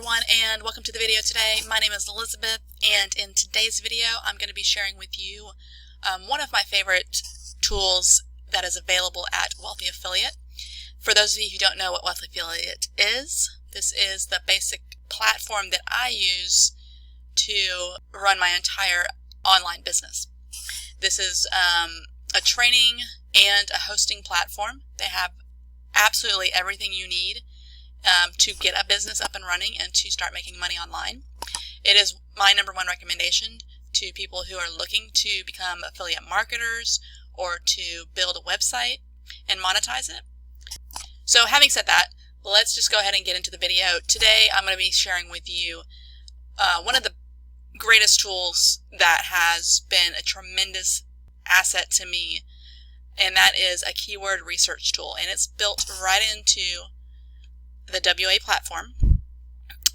everyone, and welcome to the video today. My name is Elizabeth, and in today's video I'm going to be sharing with you one of my favorite tools that is available at Wealthy Affiliate. For those of you who don't know what Wealthy Affiliate is, this is the basic platform that I use to run my entire online business. This is a training and a hosting platform. They have absolutely everything you need to get a business up and running and to start making money online. It is my number one recommendation to people who are looking to become affiliate marketers or to build a website and monetize it. So having said that, let's just go ahead and get into the video. Today I'm going to be sharing with you one of the greatest tools that has been a tremendous asset to me, and that is a keyword research tool, and it's built right into the WA platform,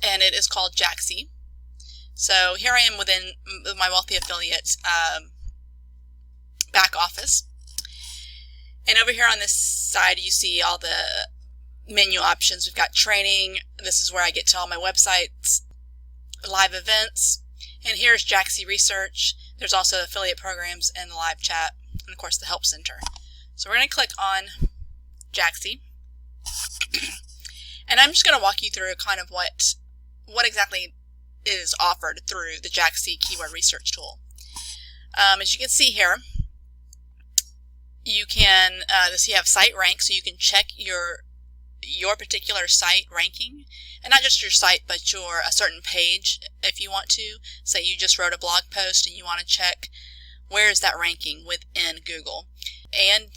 and it is called Jaaxy. So here I am within my Wealthy Affiliate back office, and over here on this side you see all the menu options. We've got training. This is where I get to all my websites, live events, and here's Jaaxy Research. There's also affiliate programs and the live chat, and of course the help center. So we're going to click on Jaaxy. And I'm just going to walk you through kind of what exactly is offered through the Jaaxy keyword research tool. As you can see here, you can you have site rank, so you can check your particular site ranking, and not just your site, but a certain page. If you want to, say you just wrote a blog post and you want to check where is that ranking within Google, and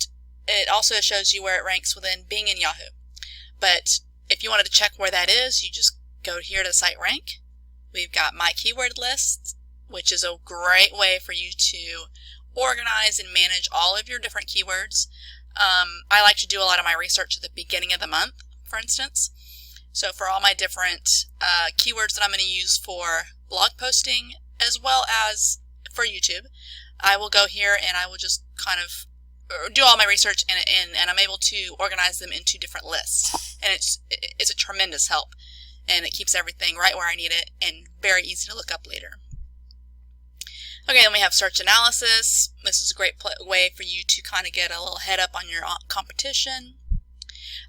it also shows you where it ranks within Bing and Yahoo. But if you wanted to check where that is, you just go here to site rank. We've got my keyword list, which is a great way for you to organize and manage all of your different keywords. I like to do a lot of my research at the beginning of the month, for instance. So for all my different keywords that I'm going to use for blog posting as well as for YouTube, I will go here and I will just kind of do all my research, and I'm able to organize them into different lists. And it's a tremendous help, and it keeps everything right where I need it and very easy to look up later. Okay, then we have search analysis. This is a great way for you to kind of get a little head up on your competition.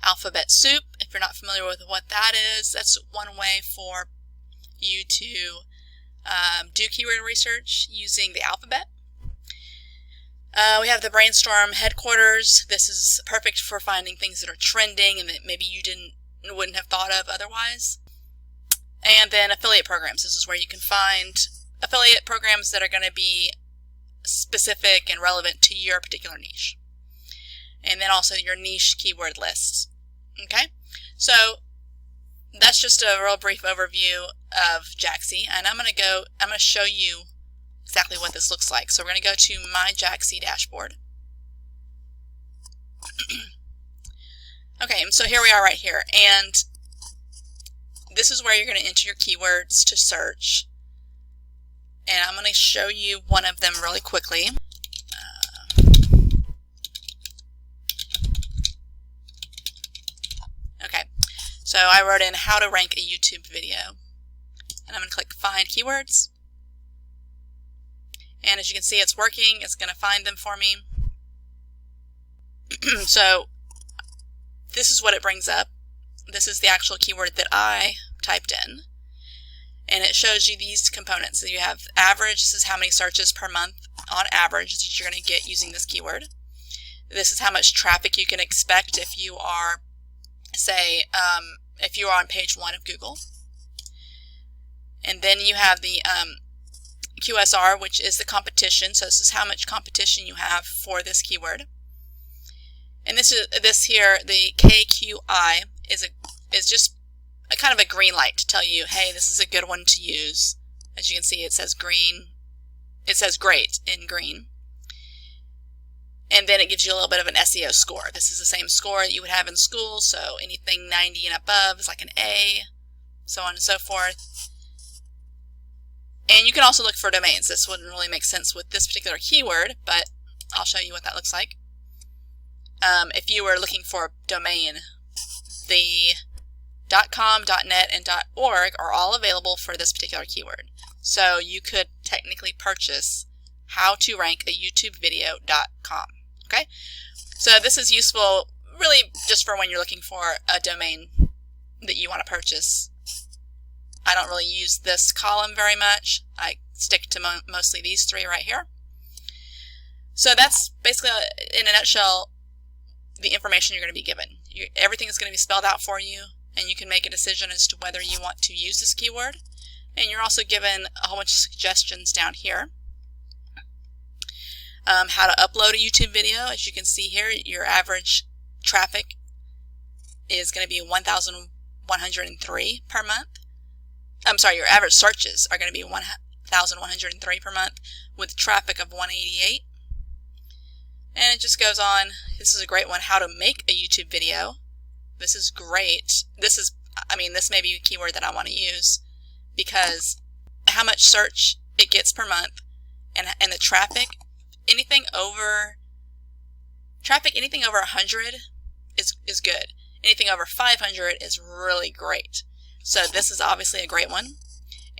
Alphabet soup, if you're not familiar with what that is, that's one way for you to do keyword research using the alphabet. We have the brainstorm headquarters. This is perfect for finding things that are trending and that maybe you wouldn't have thought of otherwise. And then affiliate programs. This is where you can find affiliate programs that are going to be specific and relevant to your particular niche. And then also your niche keyword lists. Okay, so that's just a real brief overview of Jaaxy, and I'm going to show you exactly what this looks like. So we're going to go to my Jaaxy dashboard. Okay, so here we are right here, and this is where you're going to enter your keywords to search. And I'm going to show you one of them really quickly. Okay, so I wrote in how to rank a YouTube video, and I'm going to click Find Keywords. And as you can see, it's working. It's going to find them for me. So this is what it brings up. This is the actual keyword that I typed in. And it shows you these components. So you have average. This is how many searches per month on average that you're going to get using this keyword. This is how much traffic you can expect if you are, say, if you are on page 1 of Google. And then you have the QSR, which is the competition. So this is how much competition you have for this keyword. And this here, the KQI, is just a kind of a green light to tell you, hey, this is a good one to use. As you can see, it says green. It says great in green. And then it gives you a little bit of an SEO score. This is the same score that you would have in school. So anything 90 and above is like an A, so on and so forth. And you can also look for domains. This wouldn't really make sense with this particular keyword, but I'll show you what that looks like. If you were looking for a domain, the .com, .net, and .org are all available for this particular keyword. So you could technically purchase how to rank a YouTube video.com. Okay? So this is useful really just for when you're looking for a domain that you want to purchase. I don't really use this column very much. I stick to mostly these three right here. So that's basically, in a nutshell, the information you're going to be given. Everything is going to be spelled out for you, and you can make a decision as to whether you want to use this keyword. And you're also given a whole bunch of suggestions down here. How to upload a YouTube video. As you can see here, your average traffic is going to be 1,103 per month. I'm sorry, your average searches are going to be 1,103 per month with traffic of 188. And it just goes on. This is a great one, how to make a YouTube video. This is great. This may be a keyword that I want to use because how much search it gets per month and the traffic, anything over 100 is good. Anything over 500 is really great. So this is obviously a great one.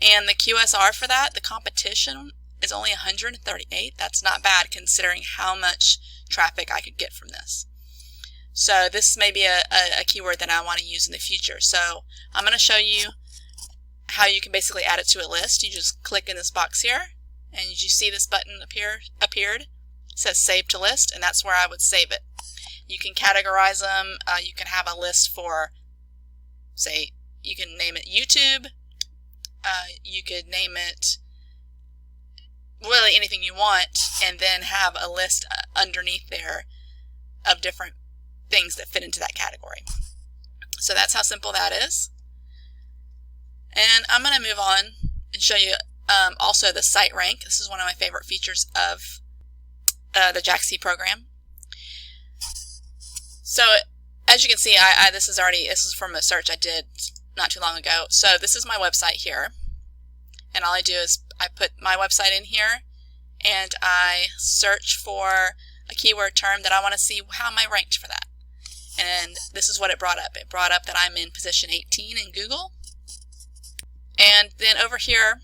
And the QSR for that, the competition, is only 138. That's not bad considering how much traffic I could get from this. So this may be a keyword that I want to use in the future. So I'm going to show you how you can basically add it to a list. You just click in this box here, and you see this button appeared. It says Save to List, and that's where I would save it. You can categorize them. You can have a list for, say, you can name it YouTube. You could name it really anything you want, and then have a list underneath there of different things that fit into that category. So that's how simple that is. And I'm going to move on and show you also the site rank. This is one of my favorite features of the Jaaxy program. So as you can see, this is from a search I did not too long ago. So this is my website here, and all I do is I put my website in here, and I search for a keyword term that I want to see how am I ranked for that. And this is what it brought up. It brought up that I'm in position 18 in Google. And then over here,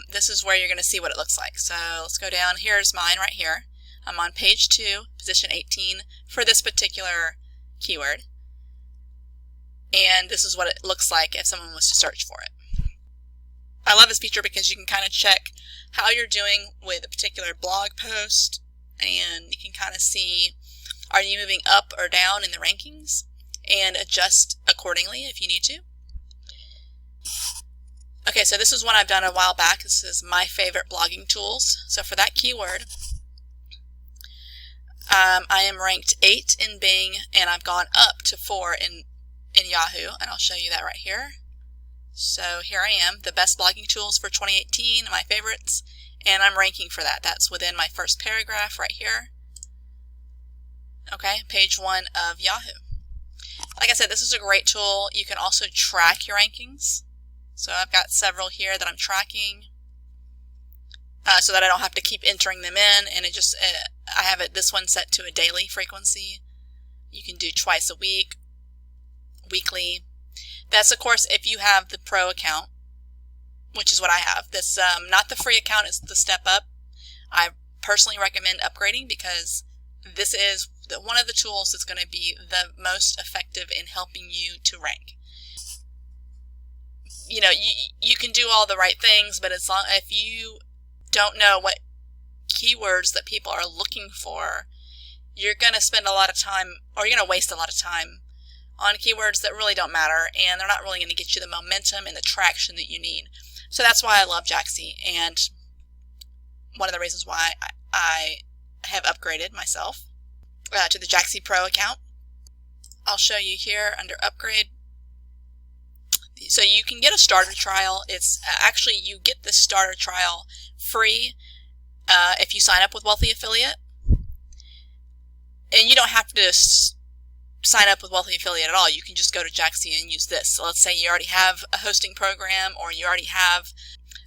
this is where you're going to see what it looks like. So let's go down. Here's mine right here. I'm on page 2, position 18 for this particular keyword. And this is what it looks like if someone was to search for it. I love this feature because you can kind of check how you're doing with a particular blog post, and you can kind of see, are you moving up or down in the rankings, and adjust accordingly if you need to. Okay, so this is one I've done a while back. This is my favorite blogging tools. So for that keyword, I am ranked 8 in Bing, and I've gone up to 4 in Yahoo, and I'll show you that right here. So here I am, the best blogging tools for 2018, my favorites, and I'm ranking for that. That's within my first paragraph right here. Okay, page 1 of Yahoo. Like I said, this is a great tool. You can also track your rankings. So I've got several here that I'm tracking so that I don't have to keep entering them in, and I have this one set to a daily frequency. You can do twice a week, weekly. That's, of course, if you have the pro account, which is what I have. This not the free account, it's the step up. I personally recommend upgrading because this is one of the tools that's going to be the most effective in helping you to rank. You know, you can do all the right things, but if you don't know what keywords that people are looking for, you're going to spend a lot of time, or you're going to waste a lot of time on keywords that really don't matter, and they're not really going to get you the momentum and the traction that you need. So that's why I love Jaaxy, and one of the reasons why I have upgraded myself to the Jaaxy Pro account. I'll show you here under upgrade. So you can get a starter trial. It's actually, you get the starter trial free if you sign up with Wealthy Affiliate. And you don't have to sign up with Wealthy Affiliate at all. You can just go to Jaaxy and use this. So let's say you already have a hosting program, or you already have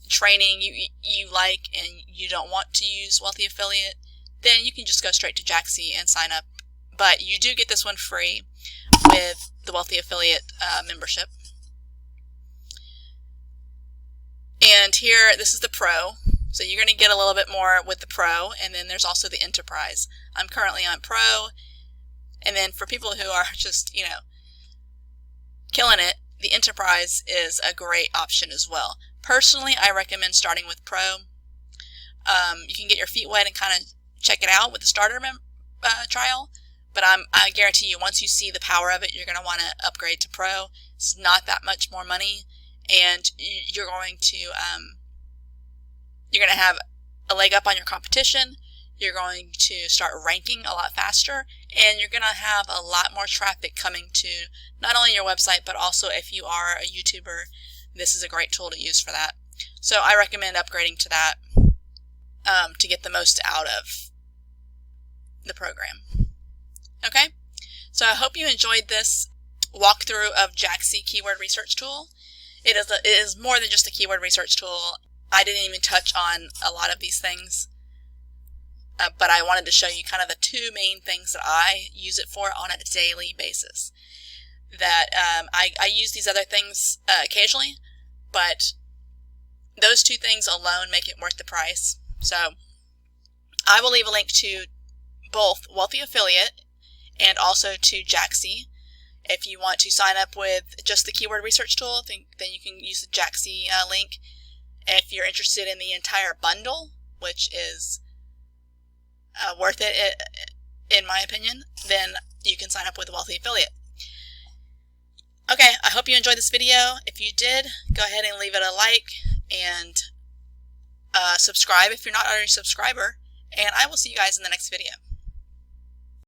training you like and you don't want to use Wealthy Affiliate, then you can just go straight to Jaaxy and sign up. But you do get this one free with the Wealthy Affiliate membership. And here, this is the Pro. So you're going to get a little bit more with the Pro, and then there's also the Enterprise. I'm currently on Pro, and then for people who are just, killing it, the Enterprise is a great option as well. Personally, I recommend starting with Pro. You can get your feet wet and kind of check it out with the starter trial, but I guarantee you, once you see the power of it, you're going to want to upgrade to Pro. It's not that much more money, and you're going to have a leg up on your competition. You're going to start ranking a lot faster, and you're going to have a lot more traffic coming to not only your website, but also if you are a YouTuber, this is a great tool to use for that. So I recommend upgrading to that to get the most out of the program. Okay, so I hope you enjoyed this walkthrough of Jaaxy Keyword Research Tool. It is more than just a keyword research tool. I didn't even touch on a lot of these things, but I wanted to show you kind of the two main things that I use it for on a daily basis. That I use these other things occasionally, but those two things alone make it worth the price. So I will leave a link to both Wealthy Affiliate and also to Jaaxy. If you want to sign up with just the keyword research tool, then you can use the Jaaxy link. If you're interested in the entire bundle, which is worth it in my opinion, then you can sign up with the Wealthy Affiliate. Okay, I hope you enjoyed this video. If you did, go ahead and leave it a like and subscribe if you're not already a subscriber, and I will see you guys in the next video.